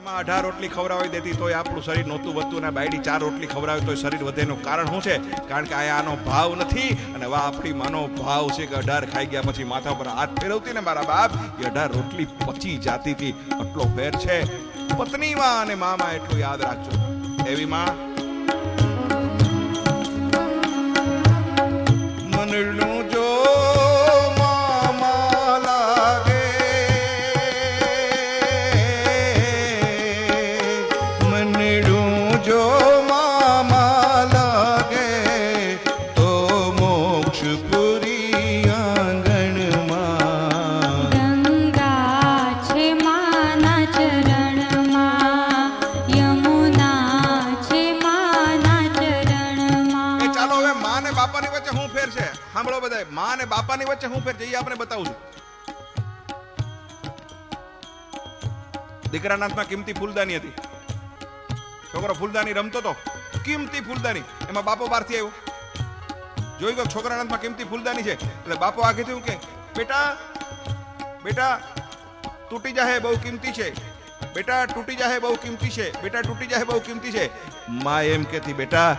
માં 18 રોટલી ખવડાવી દેતી તોય આપણું શરીર નહોતું વધતું, અને બાયડી 4 રોટલી ખવડાવે તોય શરીર વધે. એનું કારણ શું છે? કારણ કે આ આનો ભાવ નથી, અને વા આપણી માનો ભાવ છે કે 18 ખાઈ ગયા પછી માથા પર હાથ ફેરવતી ને મારા બાપ એ 18 રોટલી પચી જાતી હતી. આટલો ફેર છે પત્ની માં અને મામાં, એટલું યાદ રાખજો. એવી માં મનનું જો મામા લાગે, મનનું જો મામા લાગે તો મોક્ષપુરી આંગણમાં ગંગા છે માના ચરણમાં, યમુના છે માના ચરણમાં. એ ચાલો હવે માં ને બાપાની વચ્ચે શું ફેર છે? સાંભળો બધા, માં ને બાપાની વચ્ચે શું ફેર છે એ આપણે બતાવું છું. દીકરાના હાથમાં કિંમતી ફૂલદાની હતી. છોકરો ફૂલદાની રમતો તો, કિંમતી ફૂલદાની. એમાં બાપો બહારથી આવ્યો, જોઈ ગયો છોકરાના હાથમાં કિંમતી ફૂલદાની છે. એટલે બાપો આ કીધું કે બેટા બેટા તૂટી જાહે, બહુ કિંમતી છે. બેટા તૂટી જાહે, બહુ કિંમતી છે. બેટા તૂટી જાહે, બહુ કિંમતી છે. માં એમ કહેતી બેટા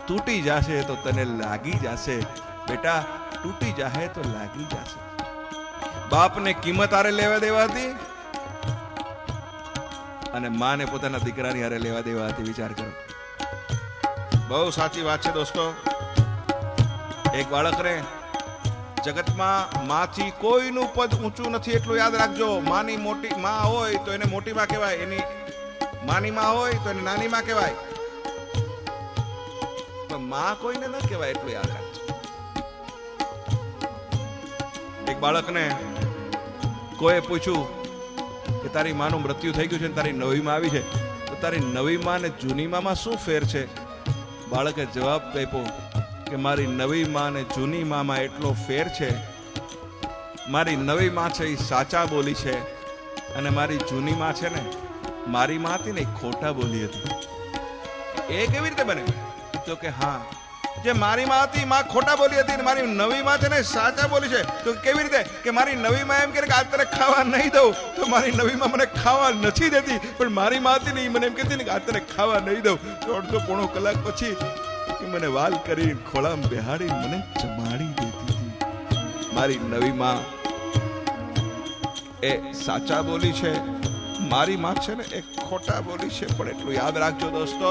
તૂટી જાશે તો તને લાગી જશે, બેટા તૂટી જાહે તો લાગી જશે. બાપને કિંમત આરે લેવા દેવા હતી અને માને પોતાના દીકરાની હારે લેવા દેવા હતી. વિચાર કરો, બહુ સાચી વાત છે દોસ્તો. એક બાળકને જગતમાં માથી કોઈનું પદ ઊંચું નથી, એટલું યાદ રાખજો. માની મોટી માં હોય તો એને મોટી માં કહેવાય, એની માની માં હોય તો એને નાની માં કહેવાય, પણ માં કોઈને ન કહેવાય, એટલું યાદ રાખજો. એક બાળકને કોઈ પૂછ્યું કે તારી માનું મૃત્યુ થઈ ગયું છે ને તારી નવી માં આવી છે, તો તારી નવી માં ને જૂની માં શું ફેર છે? બાળકે જવાબ આપ્યો કે મારી નવી માં ને જૂની માં એટલો ફેર છે, મારી નવી માં છે એ સાચા બોલી છે, અને મારી જૂની માં છે ને મારી માં હતી ને એ ખોટા બોલી હતી. એ કેવી રીતે બને? તો કે હા, જે મારી માં હતી માં ખોટા બોલી હતી, મારી નવી માં છે ને સાચા બોલી છે. તો કેવી રીતે? કે મારી નવી માં એમ કે આજ તને ખાવા નહીં દઉં, તો મારી નવી માં મને ખાવા નથી દેતી, પણ મારી માં હતી ને એ મને એમ કહેતી ને કે આજ તને ખાવા નહીં દઉં. તો અડધો પોણો કલાક પછી એ મને વાલ કરી ખોળામાં બેહાડી મને જમાડી દેતી હતી. મારી નવી માં એ સાચા બોલી છે, મારી માં છે ને એ ખોટા બોલી છે. પણ એટલું યાદ રાખજો દોસ્તો,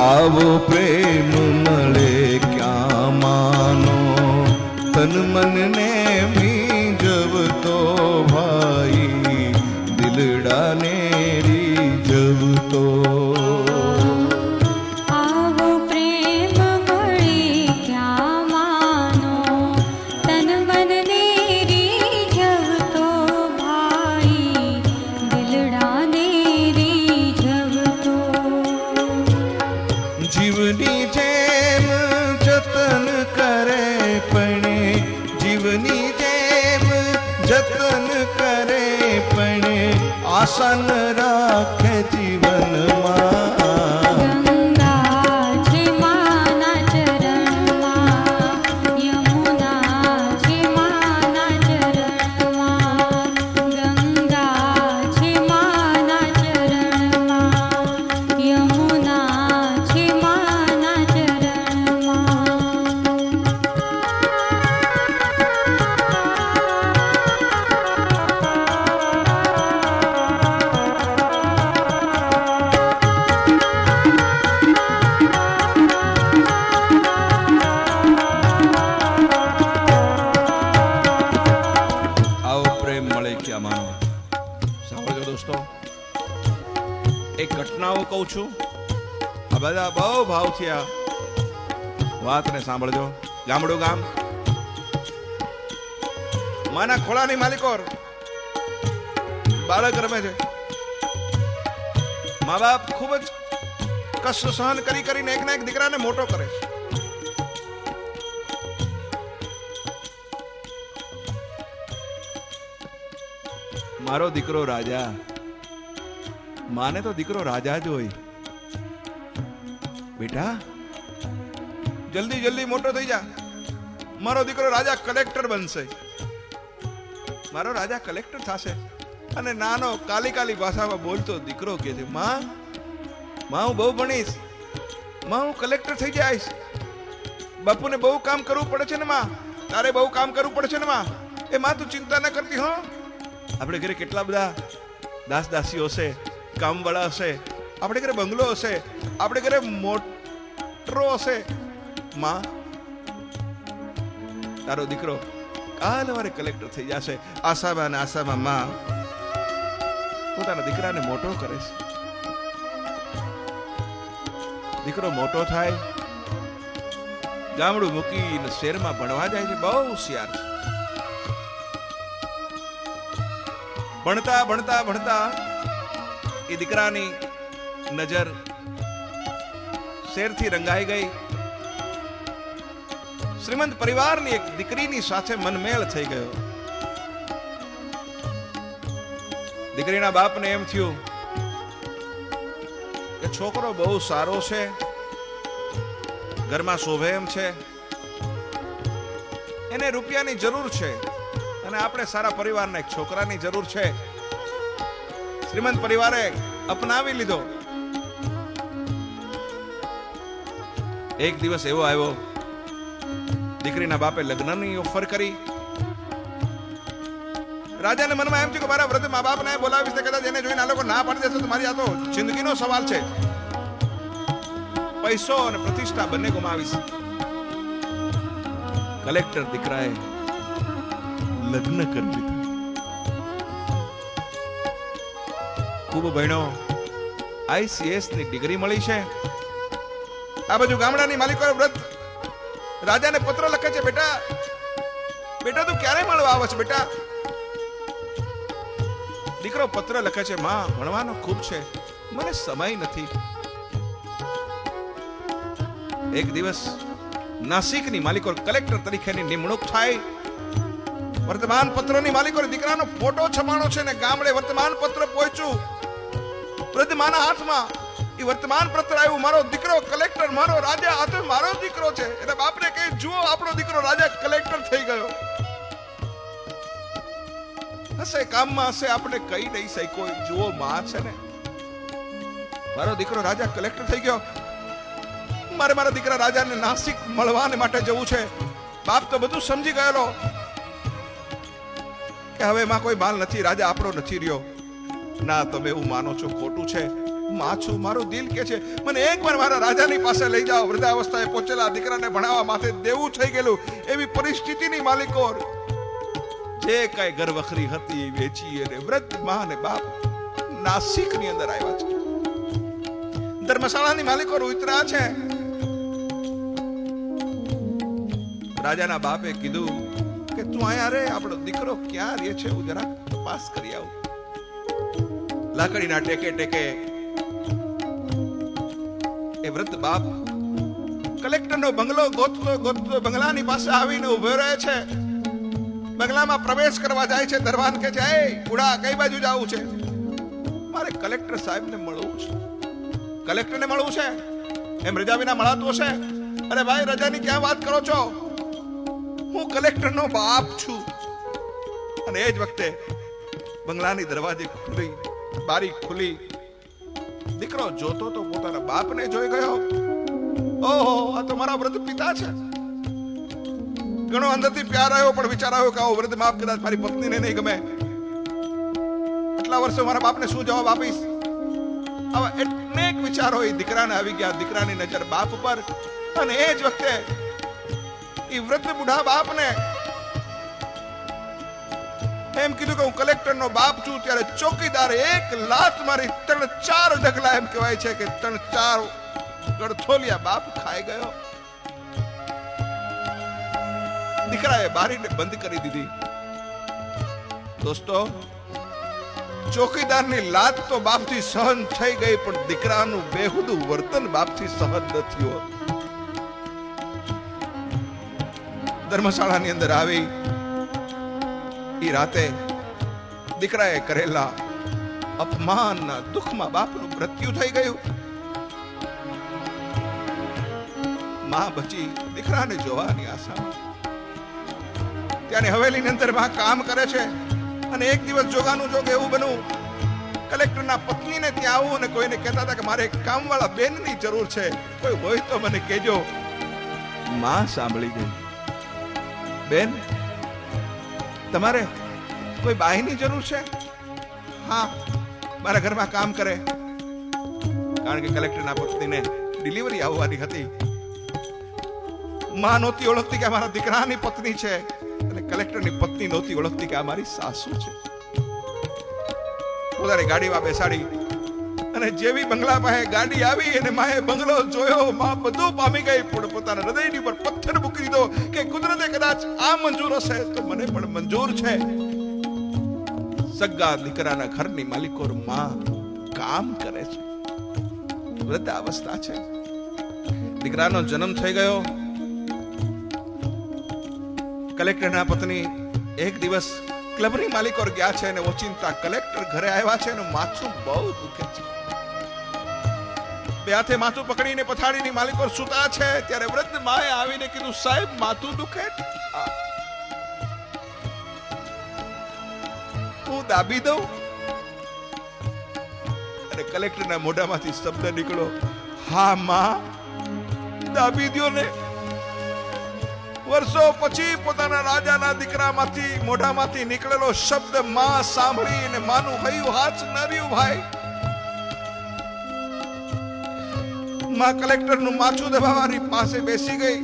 આવો પ્રેમ મળે ક્યાં માનો, તન મન ને મીજવતો ભાઈ, દિલડાને રીઝવતો. આવો પ્રેમ મળે ક્યાં માનો, તન મનને રીઝવતો ભાઈ, દિલડાને રીઝવતો. જીવની જેમ જતન કરે પણ, જીવની જેમ જતન કરે પણ, આસન રાખે જીવનમાં. ગંગા છે માના ચરણમાં, યમુના છે માના ચરણમાં. ગંગા છે માના ચરણમાં, યમુના છે માના ચરણમાં. આવો પ્રેમ મળે ક્યાં માનો. સાંભળજો દોસ્તો, એક ઘટનાઓ કહું છું, આ બધા બહુ ભાવથી આ વાતને સાંભળજો. ગામડું ગામ, માના ખોળાની માલિકોર, બાળક રમે છે. મા બાપ ખૂબ જ કષ્ટ સહન કરી કરીને એક ના એક દીકરાને મોટો કરે છે. મારો દીકરો રાજા, માને તો દીકરો રાજા જ હોય. બેટા જલ્દી જલ્દી મોટો થઈ જા, મારો દીકરો રાજા કલેક્ટર બનશે. મારો રાજા કલેક્ટર થશે. અને નાનો કાલી કાલી ભાષામાં બોલતો દીકરો કહે છે, માં હું બહુ ભણીશ, માં હું કલેક્ટર થઈ જઈશ. બાપુને બહુ કામ કરવું પડે છે ને માં, તારે બહુ કામ કરવું પડે છે ને માં. એ માં તું ચિંતા ન કરતી હો. આપણે ઘરે કેટલા બધા દાસ દાસીઓ હશે, કામવાળા હશે, આપણે ઘરે બંગલો હશે, આપણે ઘરે મોટરો હશે. માં તારો દીકરો કાલ વારે કલેક્ટર થઈ જશે. આશામાં ને આશામાં માં પોતાના દીકરાને મોટો કરે છે. દીકરો મોટો થાય, ગામડું મૂકીને શહેરમાં ભણવા જાય છે. બહુ હોશિયાર છે. ભણતા ભણતા ભણતા એ દીકરાની નજર શેરથી રંગાઈ ગઈ. શ્રીમંત પરિવારની એક દીકરીની સાથે મનમેળ થઈ ગયો. દીકરીના બાપને એમ થયું કે છોકરો બહુ સારો છે, ઘરમાં શોભે એમ છે, એને રૂપિયાની જરૂર છે અને આપણે સારા પરિવારના એક છોકરાની જરૂર છે. શ્રીમંત પરિવારે અપનાવી લીધો. એક દિવસ એવો આવ્યો, દીકરીના બાપે લગ્નની ઓફર કરી. રાજાને મનમાં એમ થયું કે મારા વૃદ્ધ મા બાપને બોલાવીશ તો કદાચ એને જોઈને આ લોકો ના પાડી દેશે તો મારી આ તો જિંદગીનો સવાલ છે, પૈસો અને પ્રતિષ્ઠા બંને ગુમાવીશ. કલેક્ટર દીકરાએ લગ્ન કરી લીધા. ખૂબ ભણ્યો, ICS ની ડિગ્રી મળી છે. આ બાજુ ગામડાની માલિકો વ્રત રાજાને પત્ર લખે છે, બેટા તું ક્યારે મળવા આવે છે બેટા? દીકરો પત્ર લખે છે, માં ભણવાનો ખૂબ છે, મને સમય નથી. એક દિવસ નાસિકની માલિકો કલેક્ટર તરીકેની નિમણૂક થાય. વર્તમાન પત્રની માલિકો દીકરાનો ફોટો છપાણો છે ને ગામડે વર્તમાન પત્ર પહોંચ્યું. વૃદ્ધ માના હાથમાં એ વર્તમાન પત્ર આવ્યું, મારો દીકરો કલેક્ટર, મારો રાજા, આ તો મારો દીકરો છે. એટલે બાપને કહે, જુઓ આપણો દીકરો રાજા કલેક્ટર થઈ ગયો. હશે કામમાં હશે, આપણે કઈ નહીં શક્યો. જુઓ માં છે ને, મારો દીકરો રાજા કલેક્ટર થઈ ગયો. મારે મારા દીકરા રાજાને નાસિક મળવાને માટે જવું છે. બાપ તો બધું સમજી ગયેલો કે હવે માં કોઈ માલ નથી, રાજા આપણો નથી રહ્યો. ના, તમે એવું માનો છો, ખોટું છે. માં છું, મારું દિલ કે છે મને એકવાર મારા રાજાની પાસે લઈ જાઓ. વૃદ્ધાવસ્થાએ પહોંચેલા દીકરાને ભણાવવા માટે દેવું થઈ ગયેલું. એવી પરિસ્થિતિની માલિકો જે કઈ ઘર વખરી હતી વેચી અને વૃદ્ધ માં અને બાપ નાસિકની અંદર આવ્યા છે. ધર્મશાળાની માલિકો ઉતર્યા છે. રાજાના બાપે કીધું કે તું અહીંયા રે, આપણો દીકરો ક્યાં રહે છે હું જરા તપાસ કરી આવું. લાકડીના ટેકે ટેકે એ વૃદ્ધ બાપ કલેક્ટરનો બંગલો ગોતતો ગોતતો બંગલાની પાસે આવીને ઉભો રહે છે. બંગલામાં પ્રવેશ કરવા જાય છે. દરવાન કહે છે, એ બુડા કઈ બાજુ જવું છે? મારે કલેક્ટર સાહેબને મળવું છે. કલેક્ટરને મળવું છે? એમ રજા વિના મળાતું હશે? અરે ભાઈ, રજાની ક્યાં વાત કરો છો? હું કલેક્ટરનો બાપ છું. અને એ જ વખતે બંગલાની દરવાજે ખુલી, બારી ખુલી. દીકરો જોતો તો પોતાના બાપને જોઈ ગયો. ઓહો, આ તો મારા વૃદ્ધ પિતા છે. ઘણો અંદરથી પ્યાર આવ્યો, પણ વિચાર આવ્યો કે આવો વૃદ્ધ બાપ કદાચ મારી પત્નીને નહીં ગમે. આટલા વર્ષો મારા બાપને શું જવાબ આપીશ? આવા અનેક વિચારો એ દીકરાને આવી ગયા. દીકરાની નજર બાપ પર. અને એ જ વખતે એ વૃદ્ધ બુઢા બાપને એમ કીધું કે હું કલેક્ટરનો બાપ છું. ત્યારે ચોકીદારે એક લાત મારી 3-4 ઢગલા, એમ કહેવાય છે કે 3-4 ગળથોલિયા બાપ ખાઈ ગયો. દીકરાએ બારીને બંધ કરી દીધી. દોસ્તો, ચોકીદારની લાત તો બાપથી સહન થઈ ગઈ, પણ દીકરાનું બેહુદું વર્તન બાપથી સહન ન થયું. ધર્મશાળાની અંદર આવી એ રાતે દીકરાએ કરેલા અપમાનના દુઃખમાં બાપનું મૃત્યુ થઈ ગયું. માં બચી દીકરાને જોવાની આશામાં. ત્યાંની હવેલીની અંદર માં કામ કરે છે. અને એક દિવસ જોગાનું જોગ એવું બન્યું, કલેક્ટરના પત્નીને ત્યાં આવું અને કોઈને કહેતા હતા કે મારે એક કામવાળા બેનની જરૂર છે, કોઈ હોય તો મને કહેજો. માં સાંભળી ગઈ. બેન, તમારે કોઈ બાઈની જરૂર છે? હા, મારા ઘરમાં કામ કરે. કારણ કે કલેક્ટરના પત્નીને ડિલિવરી આવવાની હતી. માં નહોતી ઓળખતી કે આ મારા દીકરાની પત્ની છે, અને કલેક્ટરની પત્ની નહોતી ઓળખતી કે આ મારી સાસુ છે. પોતાની ગાડીમાં બેસાડી અને જેવી બંગલા પાસે ગાડી આવી અને માએ બંગલો જોયો, માં બધું પામી ગઈ, પણ પોતાના હૃદયની ઉપર પથ્થર મૂકી દીધો કે કુદરતે કદાચ આ મંજૂર હશે તો મને પણ મંજૂર છે. સગા દીકરાના ઘરની માલિકો માં કામ કરે છે, વૃદ્ધાવસ્થા છે. દીકરાનો જન્મ થઈ ગયો. કલેક્ટરના પત્ની એક દિવસ ક્લબની માલિકો ગયા છે અને ઓચિંતા કલેક્ટર ઘરે આવ્યા છે અને માથું બહુ દુખે છે. બે હાથે માથું પકડીને પથારીની માલિકો સૂતા છે ત્યારે વૃદ્ધ માએ આવીને કીધું, સાહેબ માથું દુખે, હું દાબી દઉં? અને કલેક્ટરના મોઢામાંથી શબ્દ નીકળ્યો, હા માં, દાબી દ્યો ને. વર્ષો પછી પોતાના રાજાના દીકરામાંથી મોઢામાંથી નીકળેલો શબ્દ માં સાંભળી અને માનું હૈયું હાથ નર્યું. ભાઈ, માં કલેક્ટરનું માથું દબાવવાની પાસે બેસી ગઈ.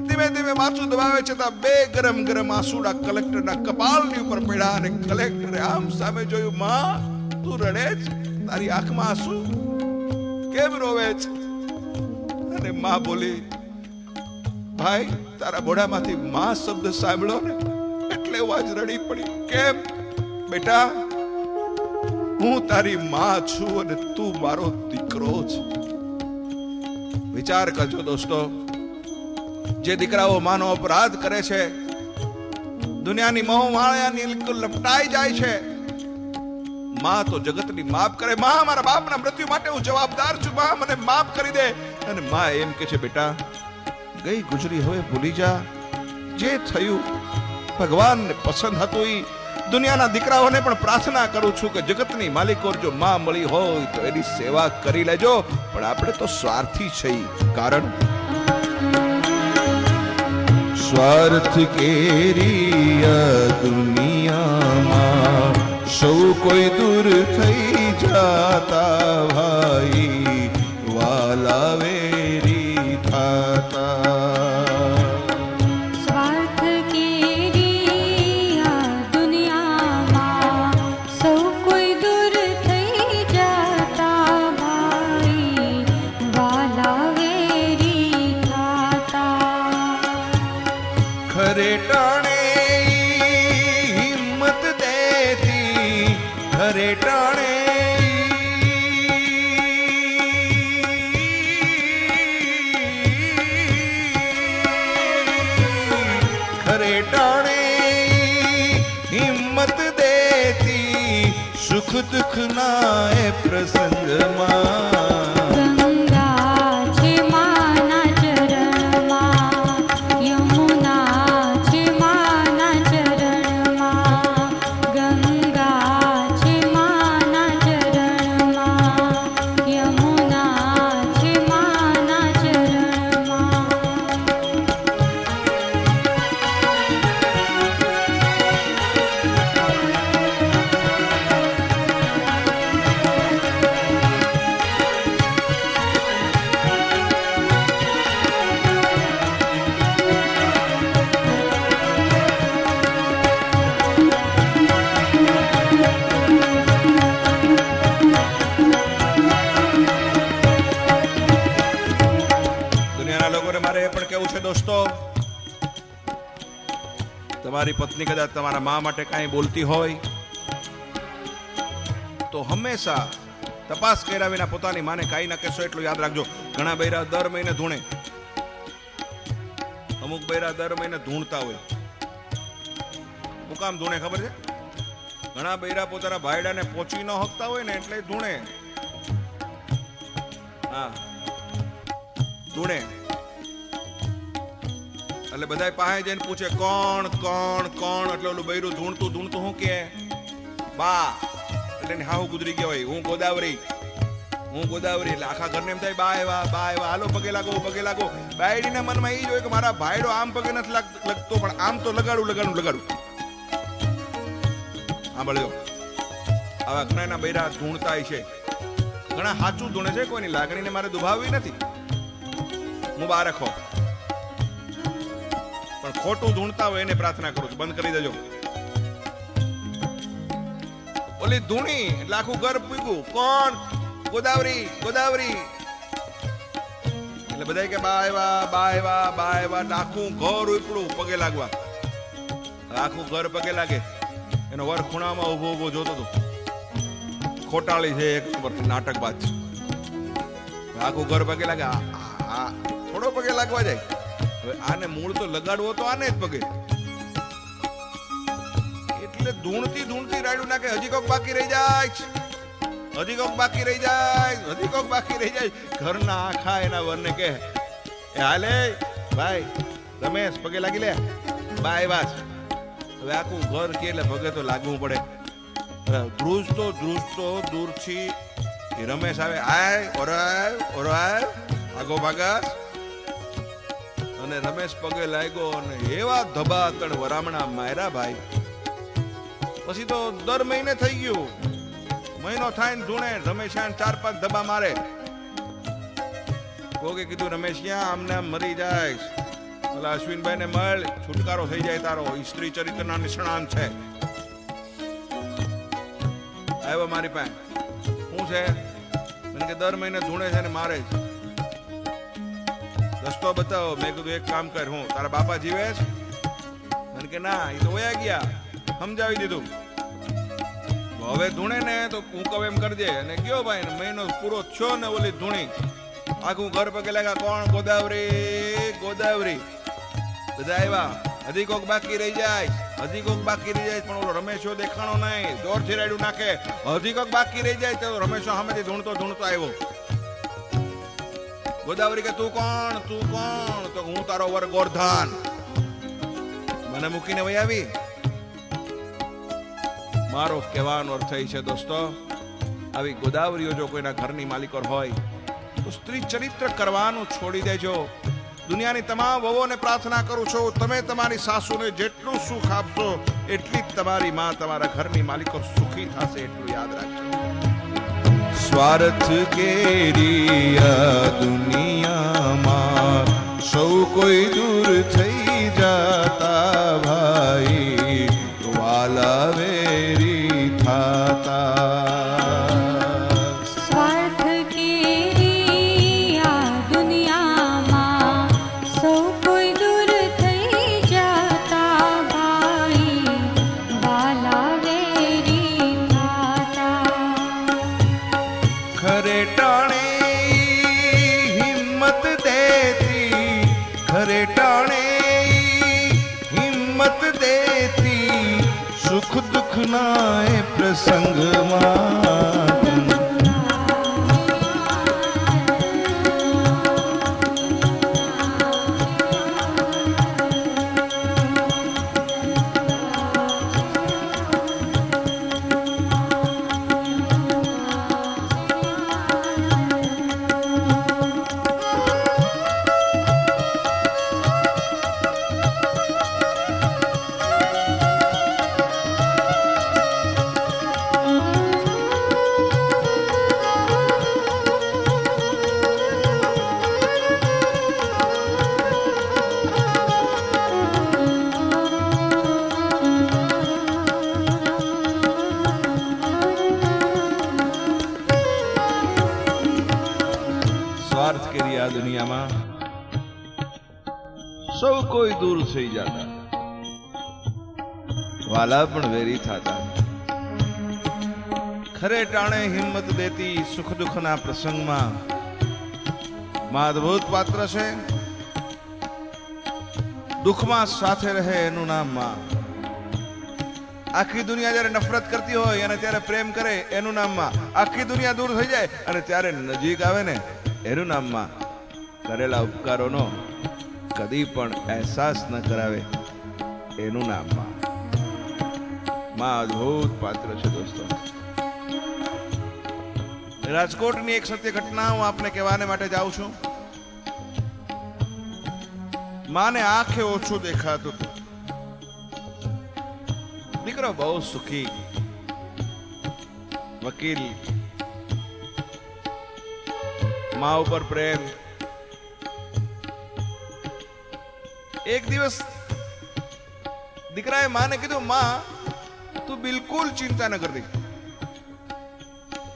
ધીમે ધીમે માથું દબાવે છતાં બે ગરમ ગરમ આંસુડા કલેક્ટરના કપાળની ઉપર પડ્યા અને કલેક્ટરે આમ સામે જોયું. માં, તું રડે છે? તારી આંખમાં આંસુ કેમ રોવે છે? અને માં બોલી, ભાઈ, તારા મોઢામાંથી માં શબ્દ સાંભળ્યો ને એટલે અવાજ રડી પડી. કેમ બેટા? હું તારી માં છું અને તું મારો દીકરો છે. વિચાર કરજો દોસ્તો, જે દીકરાઓ માનો અપરાધ કરે છે, દુનિયાની મોહ માયાની લપટાઈ જાય છે, માં તો જગતની માફ કરે. માં, મારા બાપના મૃત્યુ માટે હું જવાબદાર છું, માં મને માફ કરી દે. અને માં એમ કે છે, બેટા ગઈ ગુજરી હવે ભૂલી જા. જે થયું ભગવાનને પસંદ હતું. એ દુનિયાના દીકરાઓને પણ પ્રાર્થના કરું છું કે જગતની માલિકો જો માં મળી હોય તો એની સેવા કરી લેજો. પણ આપણે તો સ્વાર્થી છીએ, કારણ સ્વાર્થ કેરી દુનિયામાં સૌ કોઈ દૂર થઈ જાતા, ભાઈ વાલા વેરી થાતા. સ્વાર્થ કેરી આ દુનિયામાં સૌ કોઈ દૂર થઈ જાતા, ભાઈ વાલા વેરી થાતા. ખરે ટાણે હિંમત દેતી, ખરે ટાણે ખરે ટાણે હિંમત દેતી, સુખ દુઃખ ના એ પ્રસંગમાં. ગંગા છે માના ચરણમાં, યમુના છે માના ચરણમાં. ગંગા છે માના ચરણમાં, યમુના છે માના ચરણમાં. દુનિયાના લોકોને મારે એ પણ કેવું છે દોસ્તો, તમારી પત્ની કદાચ તમારા મા માટે કાંઈ બોલતી હોય તો હંમેશા તપાસ કર્યા વિના પોતાની માને કાંઈ ના કહેશો. એટલું યાદ રાખજો. ઘણા બૈરા દર મહિને ધૂણે, અમુક બૈરા દર મહિને ધૂણતા હોય. હું કામ ધૂણે ખબર છે? ઘણા બૈરા પોતાના ભાઈડાને પહોંચી ન શકતા હોય ને એટલે ધૂણે. હા, ધૂણે. એટલે બધાય પાસે જઈને પૂછે કોણ કોણ કોણ, એટલે ઓલું બૈરું ધૂણતું ધૂણતું શું કે બા, એટલે એની હાહુ ગુજરી ગયા હોય, હું ગોદાવરી. એટલે આખા ઘરને એમ થાય બા આવ્યા, હાલો પગે લાગો પગે લાગો. બાયડીના મનમાં એ જ હોય કે મારા ભાઈડો આમ પગે નથી લગતો, પણ આમ તો લગાડું. હા બળ્યો, આવા ઘણા બૈરા ધૂણતા છે, ઘણા સાચું ધૂણે છે, કોઈની લાગણીને મારે દુભાવવી નથી, મુબારક હો. પણ ખોટું ધૂણતા હોય એને પ્રાર્થના કરું છું, બંધ કરી દેજો. ઓલી ધૂણી એટલે આખું ઘર પૂગ્યું, કોણ ગોદાવરી. એટલે બધા કે બા આવ્યા, આખું ઘર ઉપડું પગે લાગવા. આખું ઘર પગે લાગે. એનો વર ખૂણામાં ઉભો જોતો હતો, ખોટાળી છે એક નંબર, નાટકબાજ. આખું ઘર પગે લાગે. થોડો પગે લાગવા જાય. હવે આને મૂળ તો લગાડવો તો આને જ પગે. એટલે ધૂણતી રાડ્યું નાખે. હજી કોક બાકી રહી જાય. ઘરના આખા એના વરને કે હાલે ભાઈ રમેશ પગે લાગી લે, બાય વાસ. હવે આખું ઘર કે એટલે પગે તો લાગવું પડે. ધ્રુજતો દૂરથી રમેશ આવે, ઓરાય આગો ભાગાસ. અને રમેશ પગે લાગ્યો અને એવા ધબાતણ વરામણા માર્યા ભાઈ. પછી તો દર મહિને થઈ ગયું, મહિનો થાય ને ધૂણે રમેશ 4-5 ધબા મારે. કોકે કીધું રમેશ ક્યાં આમને મરી જાય, ઓલા અશ્વિનભાઈ ને મળ, છુટકારો થઈ જાય તારો, સ્ત્રી ચરિત્રના નિષ્ણાંત છે. આવ્યો મારી પાસે, શું છે? મને કે દર મહિને ધૂણે છે ને મારે છે. રસ્તો બતાવો. મેં કીધું એક કામ કર, હું તારા બાપા જીવે છે? મને કે ના, એ તો વયા ગયા. સમજાવી દીધું. હવે ધૂણે ને તો હું કહું એમ કરજે. અને ગયો ભાઈ, મહિનો પૂરો થયો ને ઓલી ધૂણી આખું ઘર પગે લાગ્યા, કોણ ગોદાવરી. બધા આવ્યા. હજી કોક બાકી રહી જાય, પણ ઓલો રમેશો દેખાણો નહીં, જોરથી રાડ્યું નાખે. હજી કોક બાકી રહી જાય તો રમેશો સામેથી ધૂણતો આવ્યો. ગોદાવરી કે તું કોણ? તો હું તારો વર ગોરધાન. મને મૂકીને વહી આવી. મારો કહેવાનો અર્થ એ છે દોસ્તો, આવી ગોદાવરીઓ જો કોઈના ઘરની માલિકો હોય તો સ્ત્રી ચરિત્ર કરવાનું છોડી દેજો. દુનિયાની તમામ વહુઓને પ્રાર્થના કરું છું, તમે તમારી સાસુને જેટલું સુખ આપશો એટલી જ તમારી માં, તમારા ઘરની માલિકો સુખી થશે, એટલું યાદ રાખજો. સ્વાર્થ કેરી આ દુનિયામાં સૌ કોઈ દૂર થઈ જાતા ભાઈ, વાલા વેરી થાતા. સ્વાર્થ કેરી આ દુનિયામાં સૌ કોઈ દૂર થઈ જાતા ભાઈ, વાલા વેરી થાતા. ખરે ટાણે હિંમત દેતી, સુખ દુઃખ ના એ પ્રસંગમાં. સ્વાર્થ કરી આ દુનિયામાં સૌ કોઈ દૂર થઈ જતા, વાલા પણ વેરી થતા. ખરે ટાણે હિંમત દેતી, સુખ દુઃખના પ્રસંગમાં. માં અદભુત પાત્ર છે. દુઃખમાં સાથે રહે એનું નામ માં. આખી દુનિયા જયારે નફરત કરતી હોય અને ત્યારે પ્રેમ કરે એનું નામ માં. આખી દુનિયા દૂર થઈ જાય અને ત્યારે નજીક આવે ને એનું નામ માં. કરેલા ઉપકારોનો કદી પણ અહેસાસ ન કરાવે એનું નામ માં. માં અદ્ભુત પાત્ર છે દોસ્તો. રાજકોટની એક સત્ય ઘટના હું આપને કહેવાને માટે જાઉં છું. માને આંખે ઓછું દેખાતું હતું. દીકરો બહુ સુખી, વકીલ, મા ઉપર પ્રેમ. એક દિવસ દીકરાએ માને કીધું, માં તું બિલકુલ ચિંતા ન કરતી,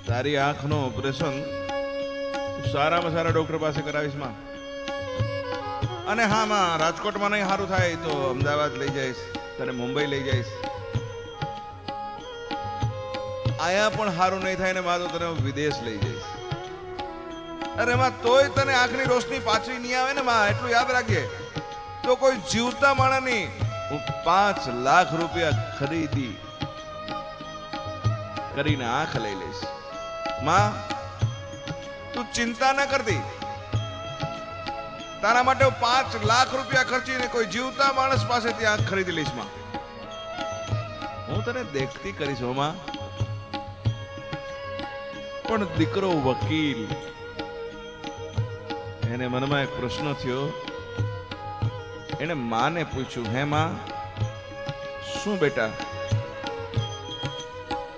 તારી આંખનો ઓપરેશન સારામાં સારા ડોક્ટર પાસે કરાવીશ માં. અને હા માં, રાજકોટમાં નહીં સારું થાય તો અમદાવાદ લઈ જઈશ, તને મુંબઈ લઈ જઈશ. આયા પણ સારું નહીં થાય ને માં તો તને વિદેશ લઈ જઈશ. અરે માં તોય તને આંખની રોશની પાછી નહીં આવે ને માં, એટલું યાદ રાખજે. તો કોઈ જીવતા માણસની હું 5 લાખ રૂપિયા ખરીદી કરીને આંખ લઈ લઈશ. માં તું ચિંતા ન કરતી, તારા માટે હું 5 લાખ રૂપિયા ખર્ચીને કોઈ જીવતા માણસ પાસેથી આંખ ખરીદી લઈશ માં. હું તને દેખતી કરીશ હો માં. પણ દીકરો વકીલ, એને મનમાં એક પ્રશ્ન થયો. એને માને પૂછ્યું, હે માં શું બેટા,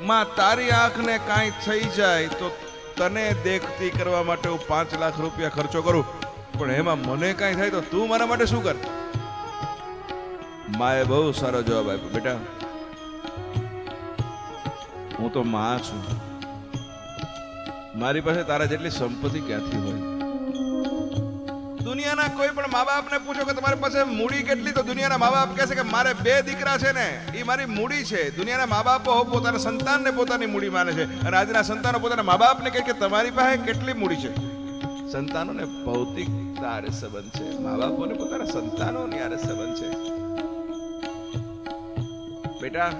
માં તારી આંખને કાંઈ થઈ જાય તો તને દેખતી કરવા માટે હું 5 લાખ રૂપિયા ખર્ચો કરું, પણ એમાં મને કાંઈ થાય તો તું મારા માટે શું કર? માએ બહુ સારો જવાબ આપ્યો, બેટા હું તો માં છું, મારી પાસે તારા જેટલી સંપત્તિ ક્યાંથી હોય? દુનિયાના કોઈ પણ મા બાપને પૂછો કે તમારી પાસે મૂડી કેટલી, તો દુનિયાના મા બાપ કહેશે કે મારે 2 દીકરા છે ને એ મારી મૂડી છે. દુનિયાના મા બાપો પોતાના સંતાનને પોતાની મૂડી માને છે, અને આજના સંતાનો પોતાના મા બાપને કહે કે તમારી પાસે કેટલી મૂડી છે. સંતાનોને ભૌતિકતા આરે સંબંધ છે, મા બાપોને પોતાના સંતાનોની આરે સંબંધ છે. બેટા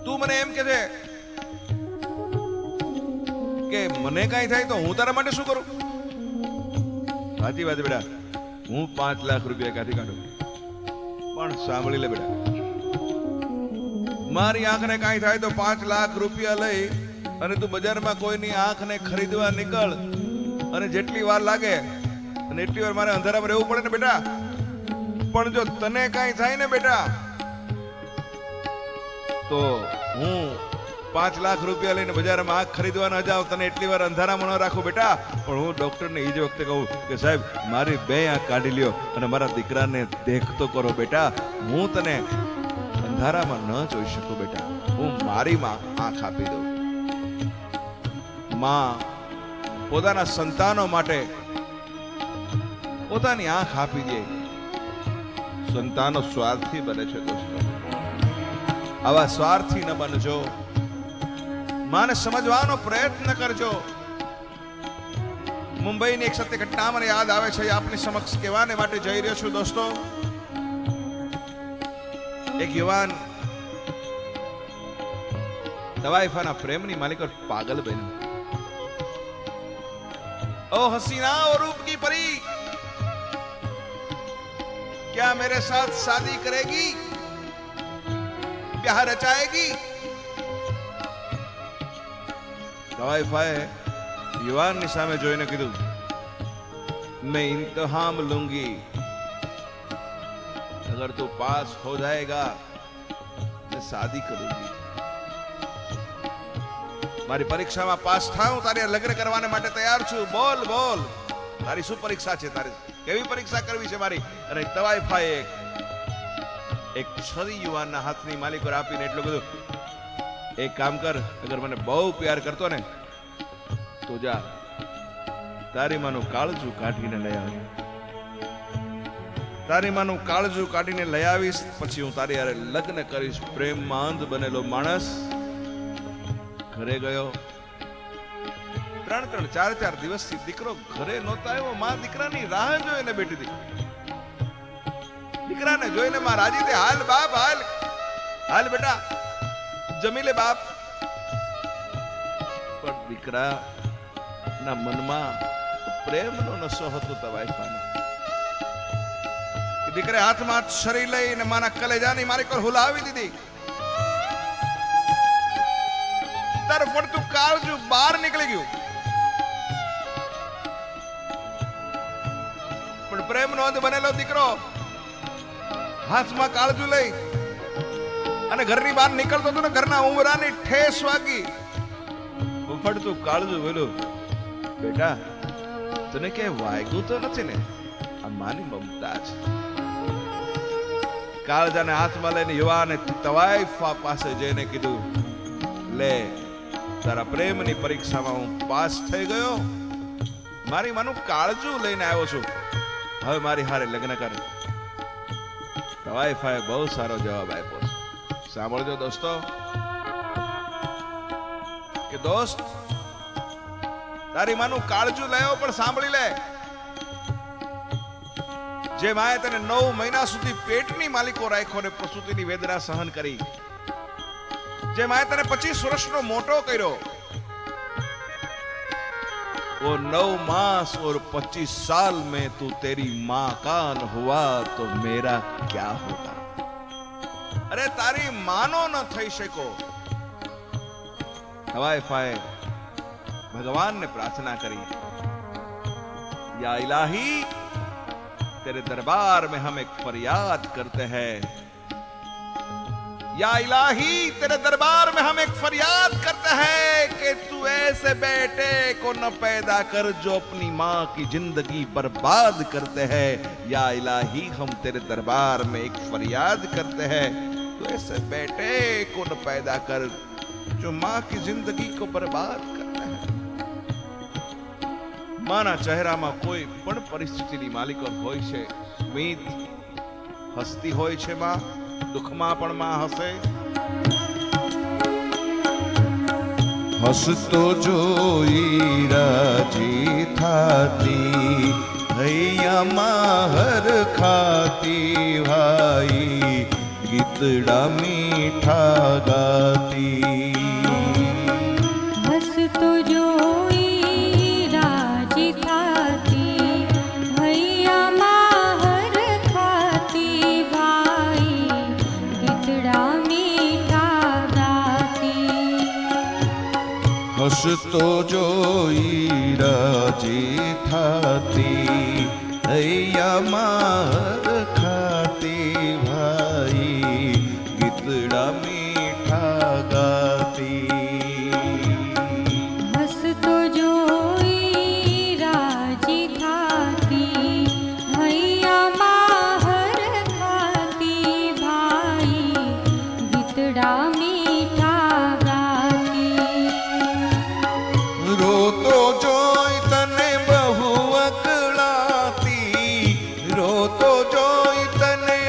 તું મને એમ કે છે કે મને કાંઈ થાય તો હું તારા માટે શું કરું? સાચી વાત બેટા, હું 5 લાખ રૂપિયા ક્યાંથી કાઢું? પણ સાંભળી લે બેટા, મારી આંખને કાંઈ થાય તો 5 લાખ રૂપિયા લઈ અને તું બજારમાં કોઈની આંખને ખરીદવા નીકળ, અને જેટલી વાર લાગે અને એટલી વાર મારે અંધારામાં રહેવું પડે ને બેટા. પણ જો તને કાંઈ થાય ને બેટા, તો હું 5 લાખ રૂપિયા લઈને બજારમાં આંખ ખરીદવા ન જાઉં, તને એટલી વાર અંધારામાં ન રાખું બેટા. પણ હું ડોક્ટરને એ જ વખતે કહું કે સાહેબ મારી 2 આંખ કાઢી લ્યો અને મારા દીકરાને દેખતો કરો બેટા. હું તને અંધારામાં ન જોઈ શકું બેટા, હું મારી માં આંખ આપી દઉં. માં પોતાના સંતાનો માટે પોતાની આંખ આપી દે. સંતાનો સ્વાર્થી બને છે દોસ્તો, આવા સ્વાર્થી ન બનજો. માને સમજવાનો પ્રયત્ન કરજો. મુંબઈની એક સત્ય ઘટના મને યાદ આવે છે, આપની સમક્ષ કહેવાને માટે જઈ રહ્યો છું દોસ્તો. એક યુવાન તવાઈફાના પ્રેમની માલિક પર પાગલ બન્યો. ओ हसीना और रूप की परी, क्या मेरे साथ शादी करेगी, ब्याह रचाएगी? तवाइफाए युवानની સામે જોઈને કીધું, मैं इम्तिहान लूंगी, अगर तू पास हो जाएगा मैं शादी करूंगी. મારી પરીક્ષામાં પાસ થાઉં, તારે લગ્ન કરવાને માટે તૈયાર છું. બોલ બોલ, તારી શું પરીક્ષા છે, તારી કેવી પરીક્ષા કરવી છે મારી? અને તવાઈફાએ એક છરી યુવાનના હાથની માલિક પર આપીને એટલું બધું, એક કામ કર, અગર મને બહુ પ્યાર કરતો ને તો જા તારી માનું કાળજું કાઢીને લઈ આવી, તારી માનું કાળજું કાઢીને લઈ આવીશ, પછી હું તારી હારે લગ્ન કરીશ. પ્રેમમાં અંધ બનેલો માણસ ઘરે ગયો. 3-3, 4-4 દિવસથી દીકરો ઘરે નહોતો આવ્યો. માં દીકરાની રાહ જોઈને બેઠી હતી. દીકરાને જોઈને માં રાજી થઈ, હાલ બાપ હાલ, હાલ બેટા જમી લે બાપ. પણ દીકરા ના મનમાં પ્રેમનો નશો હતો તવાઈફાનો. દીકરે હાથમાં છરી લઈને માના કલેજાની મારી પર હુલાવી દીધી. તાર પડતું કાળજું બહાર નીકળી ગયું. પણ પ્રેમ નો અંત બનેલો દીકરો હાથમાં કાળજું લઈ અને ઘરની બહાર નીકળતો હતો ને ઘરના ઉંબરાની ઠેસ વાગી. ફડતું કાળજું બોલ્યું, બેટા તને ક્યાંય વાગ્યું તો નથી ને? આ માની મમતા છે. કાળજાને હાથમાં લઈને યુવાને તવાઈફા પાસે જઈને કીધું, લે તારા પ્રેમની પરીક્ષામાં હું પાસ થઈ ગયો. મારી માનું કાળજું લઈને આવ્યો છું. હવે મારી હારે લગ્ન કર. તવાઈફાએ બહુ સારો જવાબ આપ્યો છે. સાંભળજો દોસ્તો કે દોસ્ત તારી માનું કાળજું લેવો, પણ સાંભળી લે, જે માએ તને 9 મહિના સુધી પેટની માલિકો રાખ્યો ને પ્રસૂતિની વેદના સહન કરી, જે માએ તને 25 વર્ષનો મોટો કર્યો, वो 9 मास और 25 साल में तू तेरी मां का न हुआ तो मेरा क्या होगा? अरे तारी मानो न થઈ શકો. तवाइफाए भगवान ने प्रार्थना करी, या इलाही तेरे दरबार में हम एक फरियाद करते हैं. या इलाही तेरे दरबार में हम एक फरियाद करते हैं कि तू ऐसे बेटे को न पैदा कर जो अपनी मां की जिंदगी बर्बाद करते हैं. या इलाही हम तेरे दरबार में एक फरियाद करते हैं, तू ऐसे बेटे को न पैदा कर जो मां की जिंदगी को बर्बाद करते हैं. माना चेहराમાં કોઈ પણ પરિસ્થિતિની માલિકો હોય છે. સ્મિત હસતી હોય છે માં, દુઃખમાં પણ માં હસે. હસતો જોઈ રાજી થાતી, હૈયામાં હર ખાતી ભાઈ, ગીતડા મીઠા ગાતી. હસતો જોઈ રાજી થાતી, હૈયામાં હર ખાતી ભાઈ, ગીતડા મીઠા ગાતી. હસતો જોઈ રાજી થાતી, હૈયામાં હર ખાતી ભાઈ, ગીતડા મીઠા ગાતી. હસતો જોઈ રાજી થાતી, હૈયામાં હર ખાતી ભાઈ, ગીતડા મીઠા ગાતી. રોતો જોઈ તને બહુ અકળાતી, રોતો જોઈ તને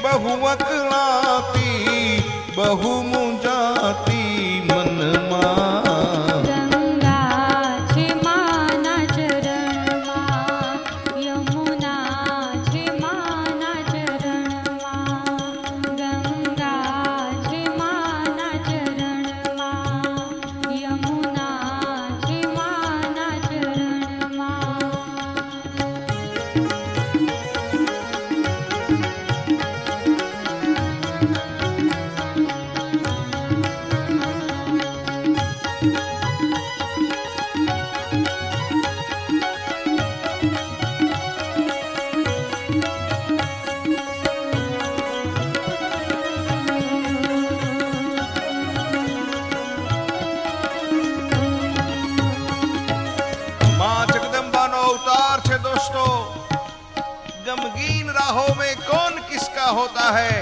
બહુ અકળાતી, બહુ મૂંઝાતી મનમાં. ગંગા છે માના ચરણમાં, યમુના છે માના ચરણમાં. ગંગા છે માના ચરણમાં, યમુના છે માના ચરણમાં. मां जगदम्बानो अवतार छे दोस्तों. गमगीन राहों में कौन किसका होता है?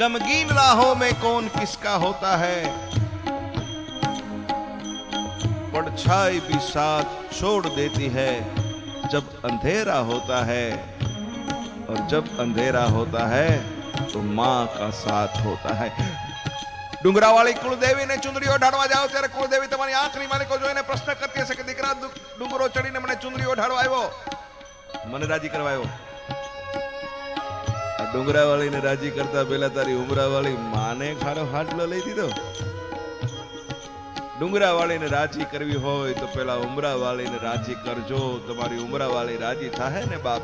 गमगीन राहों में कौन किसका होता है? परछाई भी साथ छोड़ देती है जब अंधेरा होता है, और जब अंधेरा होता है तो मां का साथ होता है. ડુંગરાવાળી કુળદેવીને ચુંદડી ઓઢાડવા જાઓ ત્યારે કુળદેવી તમારી આંખની માલિકો જોઈને પ્રશ્ન કરતી હશે કે દીકરા ડુંગરો ચડીને મને ચુંદડી ઓઢાડવા આવ્યો, મને રાજી કરવા આવ્યો. આ ડુંગરાવાળીને રાજી કરતા પહેલા તારી ઉમરાવાળી માને ખારો હાટલો લઈ દીધો. ડુંગરાવાળીને રાજી કરવી હોય તો પેલા ઉમરાવાળીને રાજી કરજો. તમારી ઉમરાવાળી રાજી થાય ને બાપ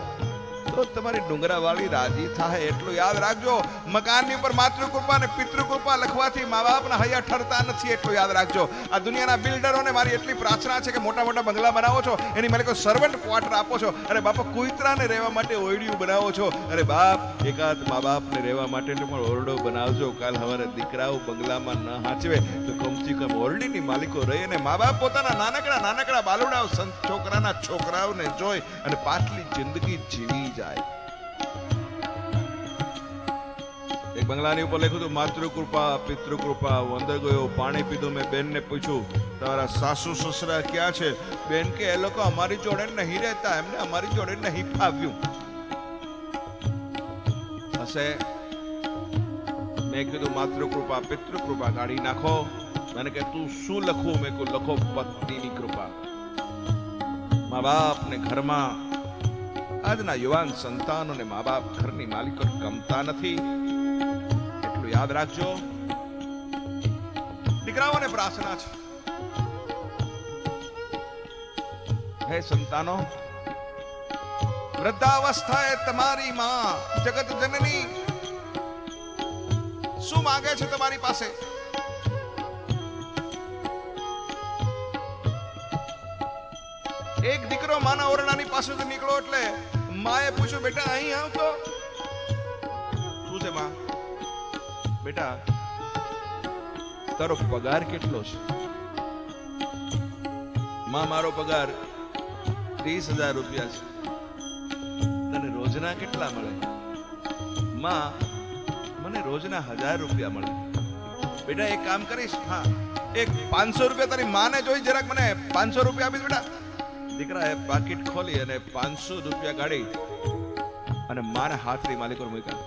તો તમારી ડુંગરાવાળી રાજી થાય એટલું યાદ રાખજો. મકાનની ઉપર માતૃકૃપા અને પિતૃકૃપા લખવાથી મા બાપના હૈયા ઠરતા નથી એટલું યાદ રાખજો. આ દુનિયાના બિલ્ડરોને મારી એટલી પ્રાર્થના છે કે મોટા મોટા બંગલા બનાવો છો એની માલિકો સર્વન્ટ ક્વાર્ટર આપો છો. અરે બાપા કુતરાને રહેવા માટે ઓરડિયું બનાવો છો. અરે બાપ એકાદ મા બાપને રહેવા માટે પણ ઓરડો બનાવજો. કાલ સવારે દીકરાઓ બંગલામાં ન હાચવે તો કમથી કમ ઓરડીની માલિકો રહી અને મા બાપ પોતાના નાનકડા નાનકડા બાલુડાઓ સંત છોકરાના છોકરાઓને જોઈ અને પાછલી જિંદગી જીવી જાય. એક બંગલાની ઉપર લખ્યું હતું માતૃકૃપા પિતૃકૃપા. હું અંદર ગયો, પાણી પીધું. મેં બેનને પૂછ્યું તમારા સાસુ સસરા ક્યાં છે? બેન કે એ લોકો અમારી જોડે નહીં રહેતા, એમને અમારી જોડે નહીં ફાવ્યું. હશે. મેં કીધું માતૃકૃપા પિતૃકૃપા કાઢી નાખો. મને કે તું શું લખું? મેં કહ્યું લખો પત્નીની કૃપા. મા બાપ ને ઘરમાં આજના યુવાન સંતાનોને મા બાપ ઘરની માલિકો ગમતા નથી એટલું યાદ રાખજો. દીકરાઓને પ્રાર્થના છે, હે સંતાનો, વૃદ્ધાવસ્થાએ તમારી માં જગત જનની શું માંગે છે તમારી પાસે? એક દીકરો માના ઓરડાની પાસેથી નીકળો એટલે માએ પૂછ્યું બેટા અહીં આવતો. શું છે માં? બેટા તારો પગાર કેટલો છે? માં મારો પગાર 30,000 રૂપિયા છે. તને રોજના કેટલા મળે? માં મને રોજના 1,000 રૂપિયા મળે. બેટા એક કામ કરીશ, હા એક 500 રૂપિયા તારી માને જોઈ જરાક મને 500 રૂપિયા આપીશ બેટા. દીકરાએ પાકીટ ખોલી અને 500 રૂપિયા કાઢી અને મારા હાથની માલિકો મૂક્યા.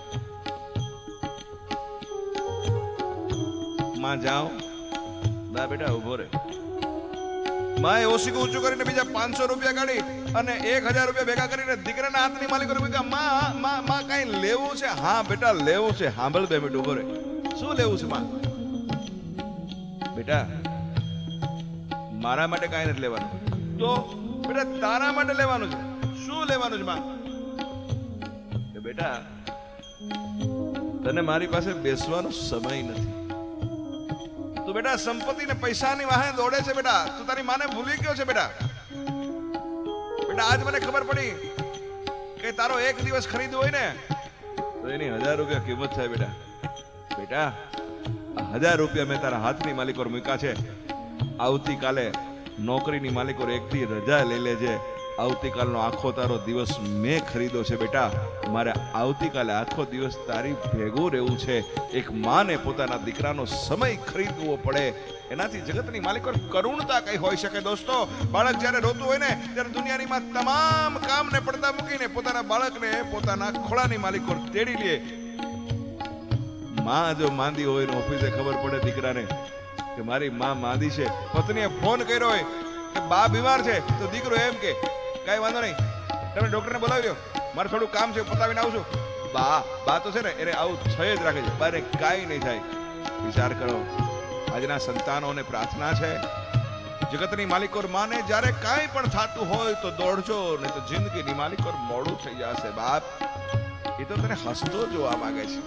માં જાઓ. ના બેટા ઉભો રે. માએ ઓશીકું ઊંચું કરીને બીજા 500 રૂપિયા કાઢી અને 1,000 રૂપિયા ભેગા કરીને દીકરાના હાથની માલિકો મૂક્યા. માં કઈ લેવું છે? હા બેટા લેવું છે. સાંભળ 2 મિનિટ ઉભો રે. શું લેવું છે માં? બેટા મારા માટે કઈ નથી લેવાનું. તો બેટા તારા માટે લેવાનું છે. શું લેવાનું છે માં? બેટા તને મારી પાસે બેસવાનો સમય નથી. તું બેટા સંપત્તિ ને પૈસાની વાહે દોડે છે બેટા. તું તારી માને ભૂલી ગયો છે બેટા. બેટા આજ મને ખબર પડી કે તારો એક દિવસ ખરીદવો હોય ને તો એની 1,000 રૂપિયા કિંમત થાય બેટા. બેટા 1,000 રૂપિયા મેં તારા હાથની માલિકો મૂક્યા છે. આવતીકાલે નોકરીની માલિકો એક દી રજા લઈ લેજે. આવતીકાલનો આખો તારો દિવસ મેં ખરીદો છે બેટા. મારે આવતીકાલે આખો દિવસ તારી ભેગું રહેવું છે. એક માને પોતાના દીકરાનો સમય ખરીદવો પડે. એનાથી જગતની માલિકો કરુણતા કઈ હોઈ શકે દોસ્તો. બાળક જ્યારે રોતું હોય ને ત્યારે દુનિયાની માં તમામ કામને પડતા મૂકીને પોતાના બાળકને પોતાના ખોળાની માલિકો તેડી લે. માં જો માંદી હોય ને ઓફિસે ખબર પડે દીકરાને કે મારી માં માંદી છે, પત્નીએ ફોન કર્યો હોય કે બા બીમાર છે, તો દીકરો એમ કે કઈ વાંધો નહીં, તમે ડોક્ટરને બોલાવી લો, મારે થોડું કામ છે, પતાવીને આવું છું. બા તો છે ને એને આવું થઈ જ રાખે છે. બારે કાંઈ નહીં થાય. વિચાર કરો. આજના સંતાનોને પ્રાર્થના છે, જગતની માલિકો માને જ્યારે કાંઈ પણ થતું હોય તો દોડજો, નહીં તો જિંદગીની માલિકો મોડું થઈ જશે. બાપ એ તો તને હસતો જોવા માંગે છે.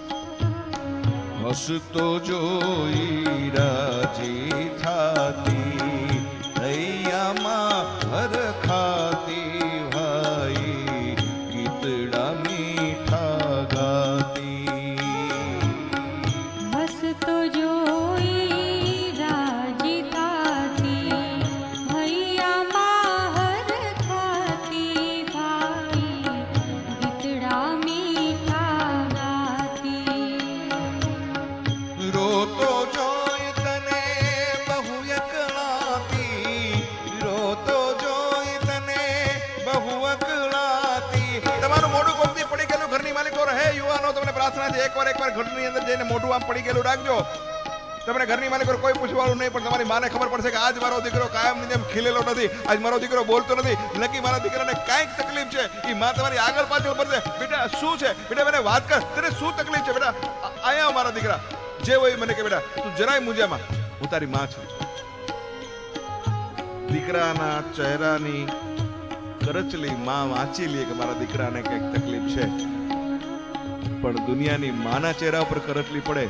હસતો જોઈ રાજી થાતી હૈયામાં હર ખાતી ભાઈ ગીતડા મીઠા ગાતી. હસતો જોઈ રાજી થાતી હૈયામાં હર ખાતી ભાઈ ગીતડા મીઠા ગાતી. રોતો જોઈ તને બહુ એકલાતી, રોતો જોઈ તને બહુ એકલાતી. તમારું મોઢું કોકથી પડી ગયેલું ઘરની માલિકો રહે યુવાનો, તમને પ્રાર્થના છે એકવાર ઘરની અંદર જઈને મોઢું આમ પડી ગયેલું રાખજો. તમને ઘરની માલિકો કોઈ પૂછવાનું નહીં, પણ તમારી માને ખબર પડશે કે આજ મારો દીકરો કાયમની જેમ ખીલેલો નથી, આજ મારો દીકરો બોલતો નથી, નક્કી મારા દીકરાને કાંઈક તકલીફ છે. એ માં તમારી આગળ પાછળ પડશે. બેટા શું છે? બેટા મને વાત કર, તને શું તકલીફ છે? બેટા આયા મારા દીકરા જે હોય મને કે બેટા તું જરાય મૂંઝામાં, હું તારી માં છું. દીકરાના ચહેરાની કરચલી માં વાંચી લે કે મારા દીકરાને કંઈક તકલીફ છે, પણ દુનિયાની માના ચહેરા ઉપર કરચલી પડે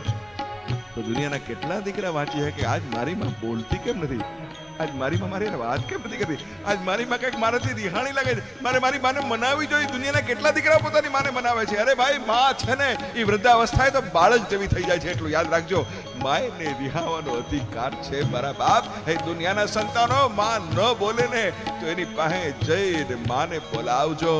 તો દુનિયાના કેટલા દીકરા વાંચી છે કે આજ મારી માં બોલતી કેમ નથી, આજ મારી માં મારી વાત કેમ નથી કરતી, આજ મારી માં કંઈક મારાથી રિહાણી લાગે છે, મારે મારી માને મનાવવી જોઈએ. દુનિયાના કેટલા દીકરા પોતાની માને મનાવે છે. અરે ભાઈ, માં છે ને એ વૃદ્ધાવસ્થાએ તો બાળક જેવી થઈ જાય છે, એટલું યાદ રાખજો. માયને રિહાવાનો અધિકાર છે મારા બાપ. હે દુનિયાના સંતાનો, માં ન બોલે ને તો એની પાસે જઈને માને બોલાવજો.